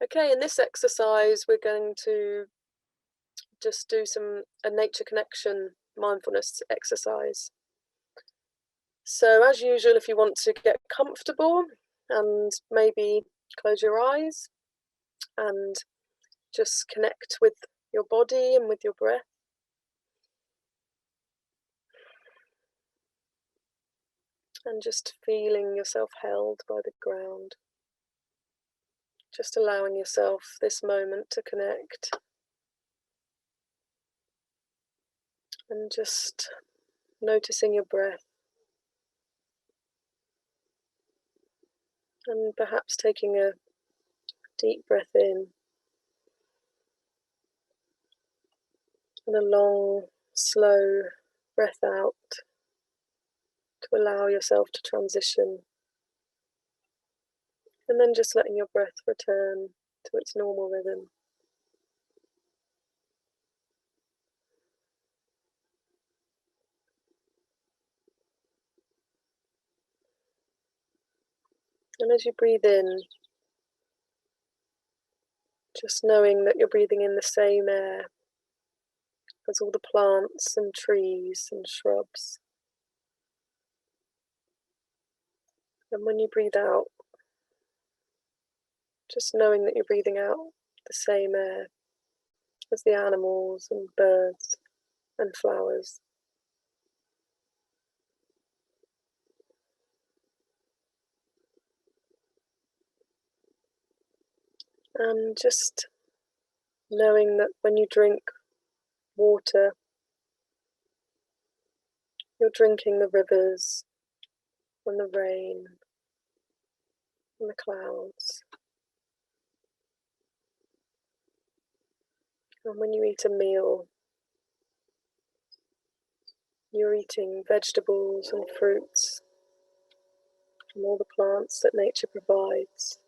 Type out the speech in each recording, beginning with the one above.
Okay, in this exercise we're going to just do a nature connection mindfulness exercise. So as usual, if you want to get comfortable and maybe close your eyes and just connect with your body and with your breath. And just feeling yourself held by the ground. Just allowing yourself this moment to connect. And just noticing your breath. And perhaps taking a deep breath in. And a long, slow breath out to allow yourself to transition. And then just letting your breath return to its normal rhythm. And as you breathe in, just knowing that you're breathing in the same air as all the plants and trees and shrubs. And when you breathe out, just knowing that you're breathing out the same air as the animals and birds and flowers. And just knowing that when you drink water, you're drinking the rivers and the rain and the clouds. And when you eat a meal, you're eating vegetables and fruits from all the plants that nature provides.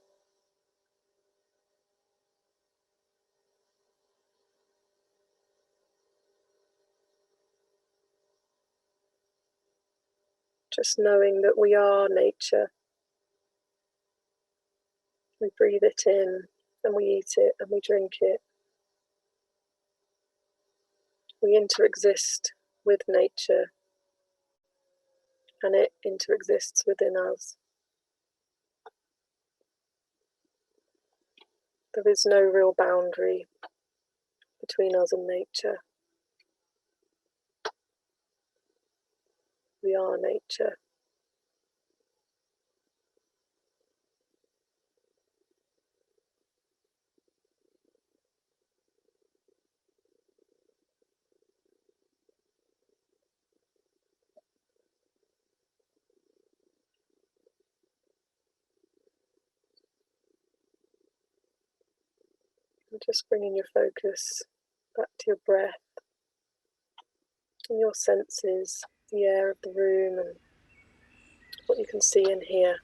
Just knowing that we are nature. We breathe it in and we eat it and we drink it. We interexist with nature and it interexists within us. There is no real boundary between us and nature. We are nature. And just bringing your focus back to your breath and your senses, the air of the room and what you can see and hear.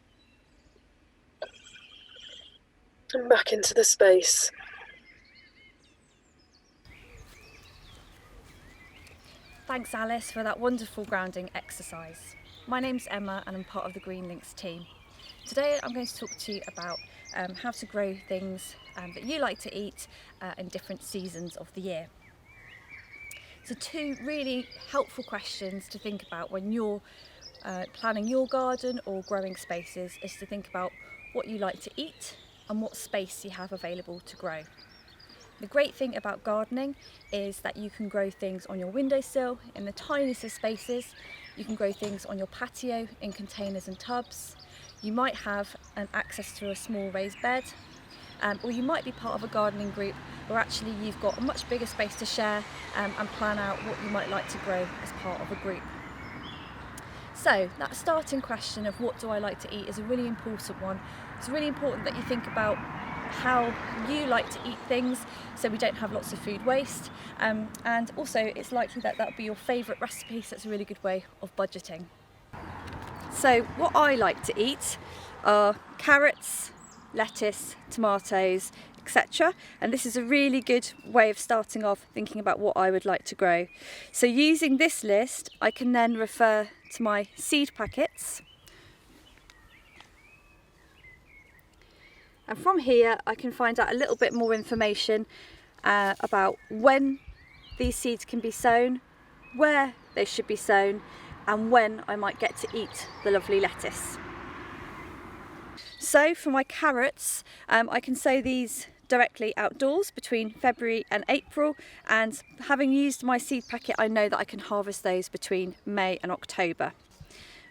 And back into the space. Thanks Alice for that wonderful grounding exercise. My name's Emma and I'm part of the Greenlinks team. Today I'm going to talk to you about how to grow things that you like to eat in different seasons of the year. So 2 really helpful questions to think about when you're planning your garden or growing spaces is to think about what you like to eat and what space you have available to grow. The great thing about gardening is that you can grow things on your windowsill in the tiniest of spaces. You can grow things on your patio in containers and tubs. You might have an access to a small raised bed, or you might be part of a gardening group where actually you've got a much bigger space to share and plan out what you might like to grow as part of a group. So that starting question of what do I like to eat is a really important one. It's really important that you think about how you like to eat things so we don't have lots of food waste, and also it's likely that that'll be your favourite recipe, so it's a really good way of budgeting. So what I like to eat are carrots, lettuce, tomatoes, etc. And this is a really good way of starting off thinking about what I would like to grow. So using this list I can then refer to my seed packets. And from here I can find out a little bit more information about when these seeds can be sown, where they should be sown, and when I might get to eat the lovely lettuce. So for my carrots, I can sow these directly outdoors between February and April, and having used my seed packet I know that I can harvest those between May and October.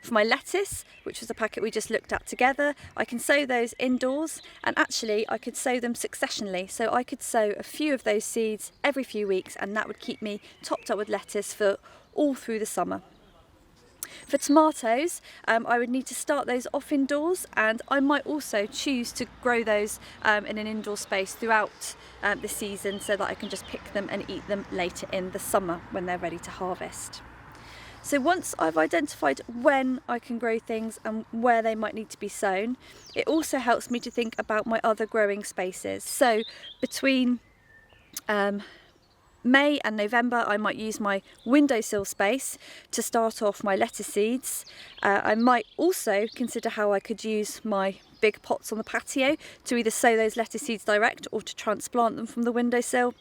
For my lettuce, which was the packet we just looked at together, I can sow those indoors, and actually I could sow them successionally, so I could sow a few of those seeds every few weeks, and that would keep me topped up with lettuce for all through the summer. For tomatoes, I would need to start those off indoors, and I might also choose to grow those in an indoor space throughout the season so that I can just pick them and eat them later in the summer when they're ready to harvest. So once I've identified when I can grow things and where they might need to be sown, it also helps me to think about my other growing spaces. So between May and November I might use my windowsill space to start off my lettuce seeds. I might also consider how I could use my big pots on the patio to either sow those lettuce seeds direct or to transplant them from the windowsill.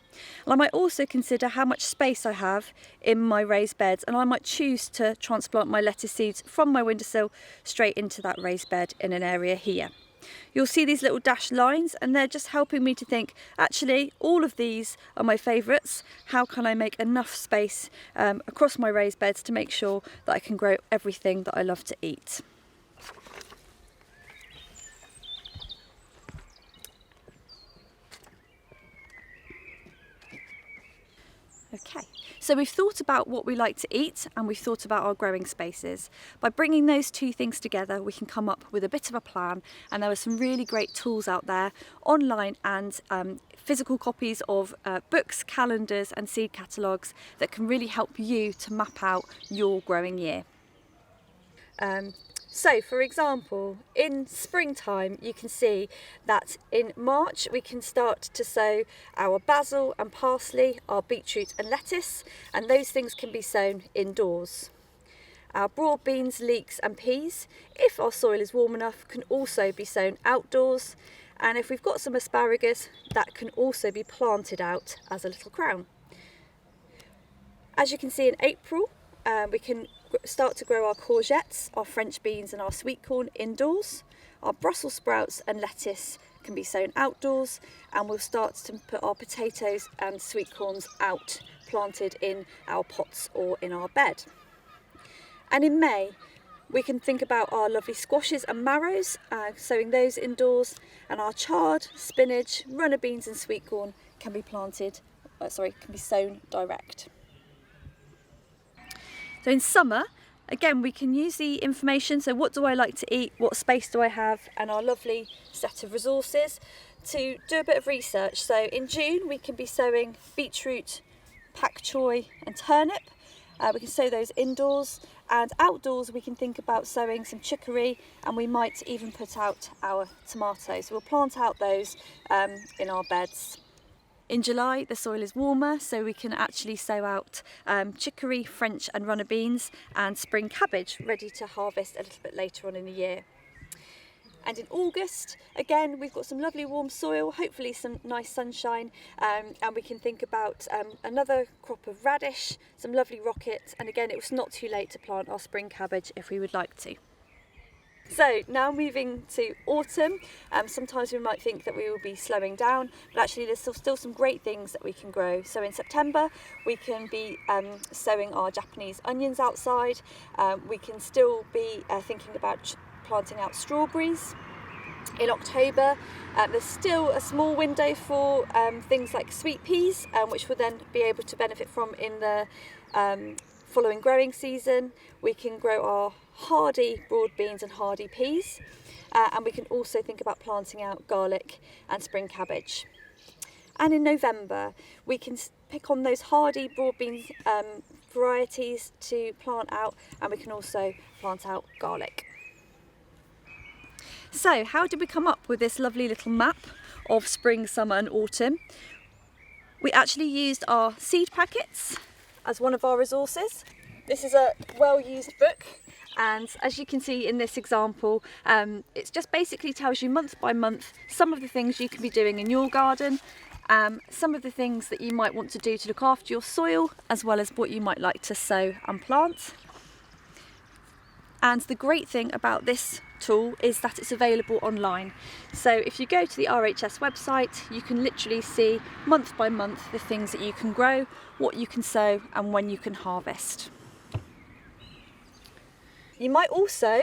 And I might also consider how much space I have in my raised beds, and I might choose to transplant my lettuce seeds from my windowsill straight into that raised bed in an area here. You'll see these little dashed lines, and they're just helping me to think, actually all of these are my favourites. How can I make enough space across my raised beds to make sure that I can grow everything that I love to eat? Okay, so we've thought about what we like to eat and we've thought about our growing spaces. By bringing those two things together, we can come up with a bit of a plan, and there are some really great tools out there online and physical copies of books, calendars and seed catalogues that can really help you to map out your growing year. So for example, in springtime you can see that in March we can start to sow our basil and parsley, our beetroot and lettuce, and those things can be sown indoors. Our broad beans, leeks and peas, if our soil is warm enough, can also be sown outdoors, and if we've got some asparagus, that can also be planted out as a little crown. As you can see in April, we can start to grow our courgettes, our French beans and our sweet corn indoors. Our Brussels sprouts and lettuce can be sown outdoors, and we'll start to put our potatoes and sweet corns out, planted in our pots or in our bed. And in May we can think about our lovely squashes and marrows, sowing those indoors, and our chard, spinach, runner beans and sweet corn can be sown direct. So in summer, again, we can use the information, so what do I like to eat, what space do I have, and our lovely set of resources to do a bit of research. So in June we can be sowing beetroot, pak choy and turnip. We can sow those indoors, and outdoors we can think about sowing some chicory, and we might even put out our tomatoes. So we'll plant out those in our beds. In July the soil is warmer, so we can actually sow out chicory, French and runner beans and spring cabbage, ready to harvest a little bit later on in the year. And in August, again, we've got some lovely warm soil, hopefully some nice sunshine, and we can think about another crop of radish, some lovely rocket, and again, it was not too late to plant our spring cabbage if we would like to. So now moving to autumn, sometimes we might think that we will be slowing down, but actually there's still some great things that we can grow. So in September we can be sowing our Japanese onions outside. We can still be thinking about planting out strawberries. In October there's still a small window for things like sweet peas, which we'll then be able to benefit from in the following growing season. We can grow our hardy broad beans and hardy peas, and we can also think about planting out garlic and spring cabbage. And in November we can pick on those hardy broad beans varieties to plant out, and we can also plant out garlic. So how did we come up with this lovely little map of spring, summer and autumn? We actually used our seed packets as one of our resources. This is a well-used book And as you can see in this example, it just basically tells you month by month some of the things you can be doing in your garden, some of the things that you might want to do to look after your soil, as well as what you might like to sow and plant. And the great thing about this tool is that it's available online. So if you go to the RHS website, you can literally see month by month the things that you can grow, what you can sow, and when you can harvest. You might also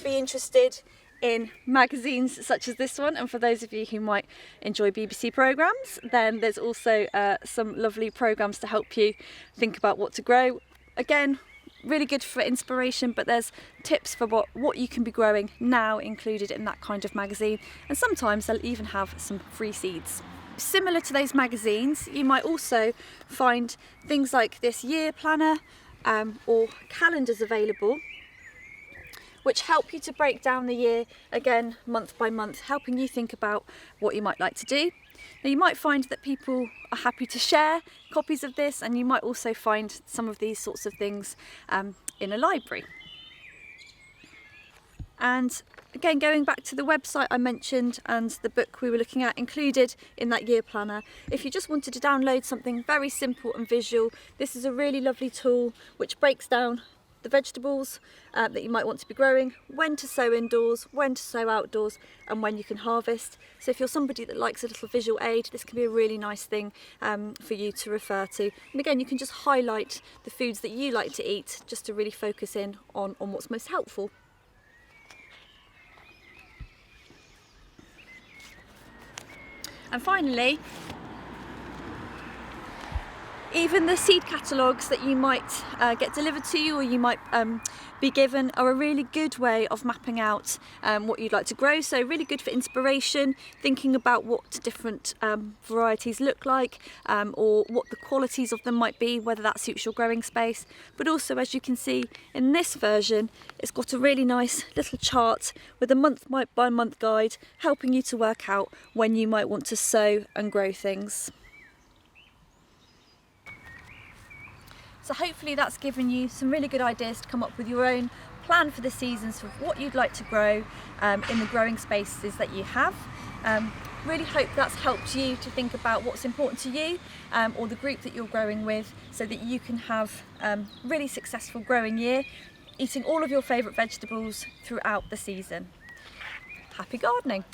be interested in magazines such as this one, and for those of you who might enjoy BBC programmes, then there's also some lovely programmes to help you think about what to grow. Again, really good for inspiration, but there's tips for what you can be growing now included in that kind of magazine, and sometimes they'll even have some free seeds. Similar to those magazines, you might also find things like this year planner or calendars available, which help you to break down the year, again, month by month, helping you think about what you might like to do. Now, you might find that people are happy to share copies of this, and you might also find some of these sorts of things in a library. And again, going back to the website I mentioned and the book we were looking at included in that year planner, if you just wanted to download something very simple and visual, this is a really lovely tool which breaks down the vegetables that you might want to be growing, when to sow indoors, when to sow outdoors, and when you can harvest. So if you're somebody that likes a little visual aid, this can be a really nice thing for you to refer to. And again, you can just highlight the foods that you like to eat, just to really focus in on what's most helpful. And finally, even the seed catalogues that you might get delivered to you, or you might be given, are a really good way of mapping out what you'd like to grow. So really good for inspiration, thinking about what different varieties look like, or what the qualities of them might be, whether that suits your growing space. But also, as you can see in this version, it's got a really nice little chart with a month by month guide, helping you to work out when you might want to sow and grow things. So hopefully that's given you some really good ideas to come up with your own plan for the seasons for what you'd like to grow in the growing spaces that you have. Really hope that's helped you to think about what's important to you or the group that you're growing with, so that you can have a really successful growing year, eating all of your favourite vegetables throughout the season. Happy gardening!